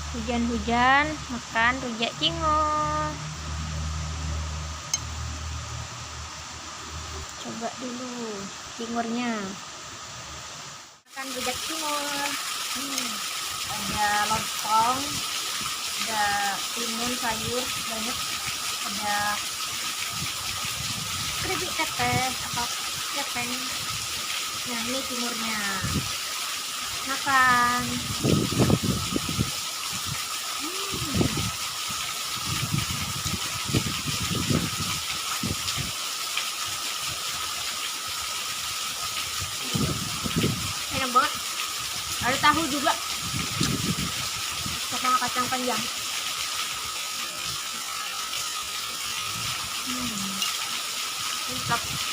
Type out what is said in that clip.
Hujan-hujan makan rujak cingur. Coba dulu cingurnya. Makan rujak cingur. Ada lontong, ada timun sayur banyak, ada keripik teteh atau kepeng. Nah, ini timurnya. Makan. Enak banget. Ada tahu juga sama kacang panjang. Mantap.